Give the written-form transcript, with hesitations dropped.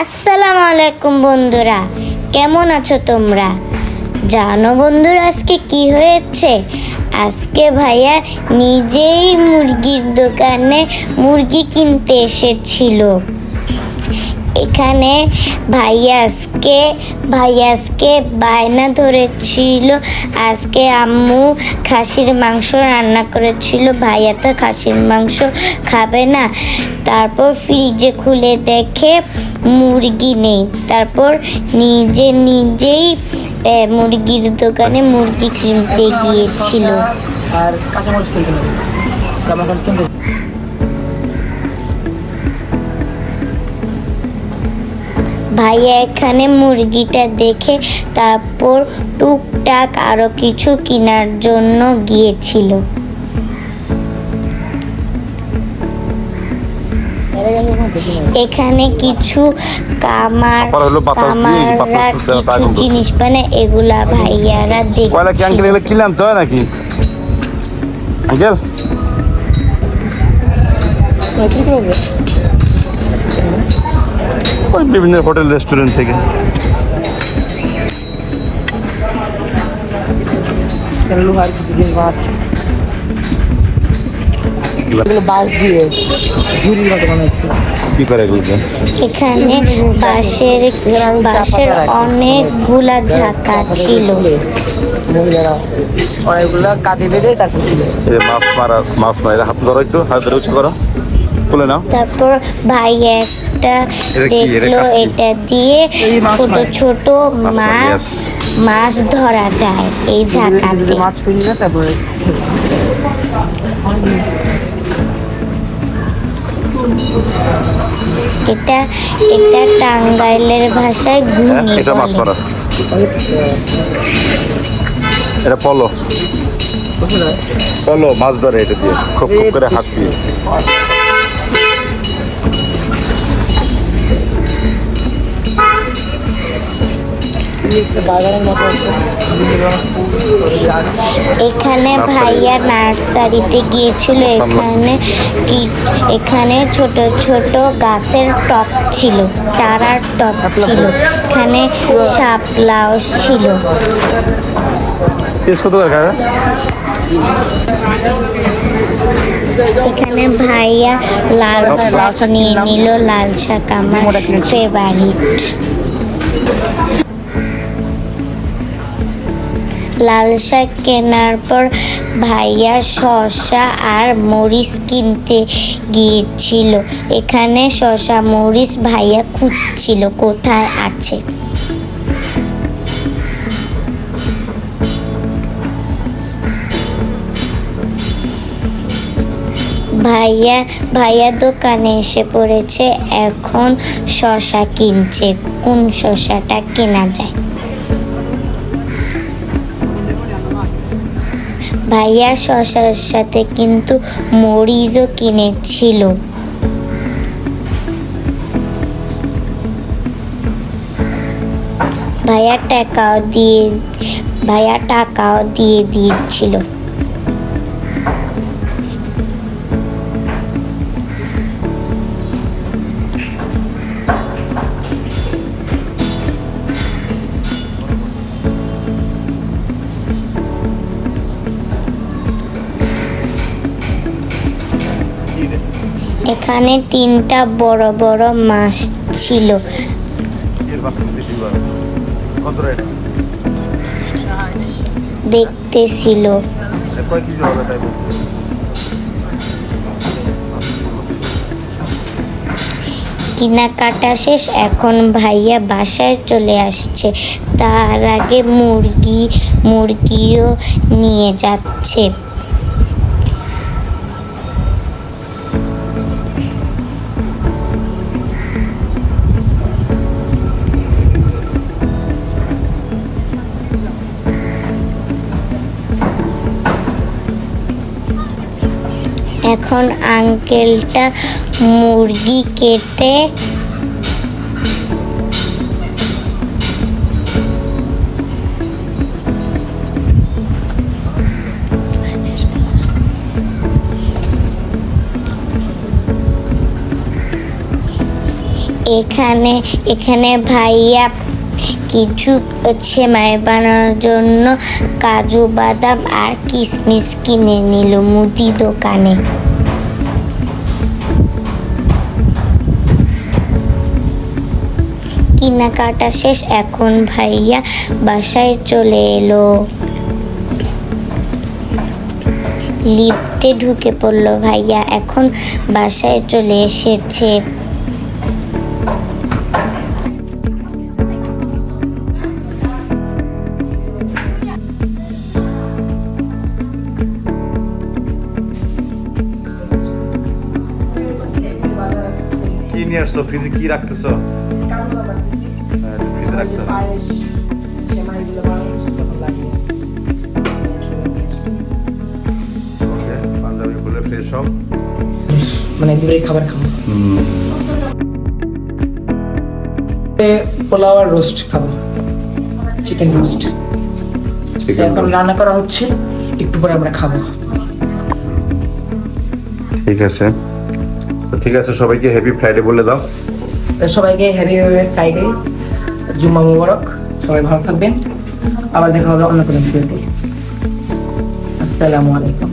আসসালামু আলাইকুম বন্ধুরা, কেমন আছো তোমরা? জানো বন্ধুরা আজকে কি হয়েছে? আজকে ভাইয়া নিজেই মুরগির দোকানে মুরগি কিনতে এসেছিল। এখানে ভাইয়া আজকে বায়না ধরেছিল, আজকে আম্মু খাসির মাংস রান্না করেছিল। ভাইয়া তো খাসির মাংস খাবে না। তারপর ফ্রিজে খুলে দেখে মুরগি নেই। তারপর নিজেই মুরগির দোকানে মুরগি কিনতে গিয়েছিল। আর কাঁচামরিচ কিনতে হবে। কিনতে ভাইয়া এখানে মুরগিটা দেখে তারপর টুকটাক আরো কিছু কেনার জন্য গিয়েছিল। এখানে কিছু কামাররা কিছু জিনিস এগুলা ভাইয়ারা দেখছিল। কিনলাম তো নাকি আঙ্কেল? ওই বিভিন্ন হোটেল রেস্টুরেন্ট থেকে। লোহার কিছু জিনিস আছে, এগুলো বাঁশ দিয়ে ঝুড়ির মতো বানাইছে। কি করে এগুলো? এখানে বাঁশের অনেকগুলা ঝাঁকা ছিল। মহিলারা অনেকগুলো কাঁদে বেঁধে তারপর মাছ মারা হাত ধরো, একটু হাত ধরে উঁচু করো, তুলে নাও। তারপর ভাই একটা দেখলো এটা দিয়ে ছোট মাছ ধরা যায় এই ঝাঁকাতে। মাছ ফেললে তারপরে এটা টাঙ্গাইলের ভাষায় ঘুনি এটা মাছ মারা, এটা পলো মাছ ধরে এটা দিয়ে খুব করে হাত দিয়ে। এখানে ভাইয়া নার্সারিতে গিয়েছিল। এখানে ছোট ছোট গাছের টব ছিল, চারার টব ছিল। এখানে শাপলাও ছিল। এখানে ভাইয়া লাল শাক নিয়ে নিল। লাল শাক আমার ফেভারিট। লাল শাক কেনার পর ভাইয়া শসা আর মরিচ কিনতে গিয়েছিল। এখানে শসা মরিচ ভাইয়া খুঁজছিল কোথায় আছে। ভাইয়া দোকানে এসে পড়েছে। এখন শসা কিনছে। কোন শসাটা কেনা যায়? ভাইয়া শসার সাথে কিন্তু মরিচও কিনেছিল। ভাইয়া টাকাও দিয়ে দিচ্ছিল। এখানে 3টা বড় বড় মাছ ছিল। দেখতেছিল। কেনাকাটা শেষ। এখন ভাইয়া বাসায় চলে আসছে। তার আগে মুরগিও নিয়ে যাচ্ছে। এখন আঙ্কেলটা মুরগি কেটে এখানে এখানে ভাইয়া কিছু সেমাই বানানোর জন্য কাজু বাদাম আর কিশমিশ কিনে নিল মুদি দোকানে। কেনাকাটা শেষ, এখন ভাইয়া বাসায় চলে এলো। লিফটে ঢুকে পড়লো ভাইয়া, এখন বাসায় চলে এসেছে। কি নিয়ে আসছো? ফ্রিজে কি রাখতেছো? ফ্রিজে রাখতে হবে। ওকে, পাঞ্জাবি বলে ফ্রেশ হও। মানে দুপুরে খাবার খাবো। পোলাও আর রোস্ট খাবো, চিকেন রোস্ট। এখন রান্না করা হচ্ছে, একটু পরে আমরা খাবো। ঠিক আছে, তো ঠিক আছে, সবাইকে হ্যাপি ফ্রাইডে বলে দাও। সবাইকে হ্যাপি ফ্রাইডে, জুম্মা মুবারক। সবাই ভালো থাকবেন, আবার দেখা হবে অন্য কোনো ভিডিওতে। আসসালামু আলাইকুম।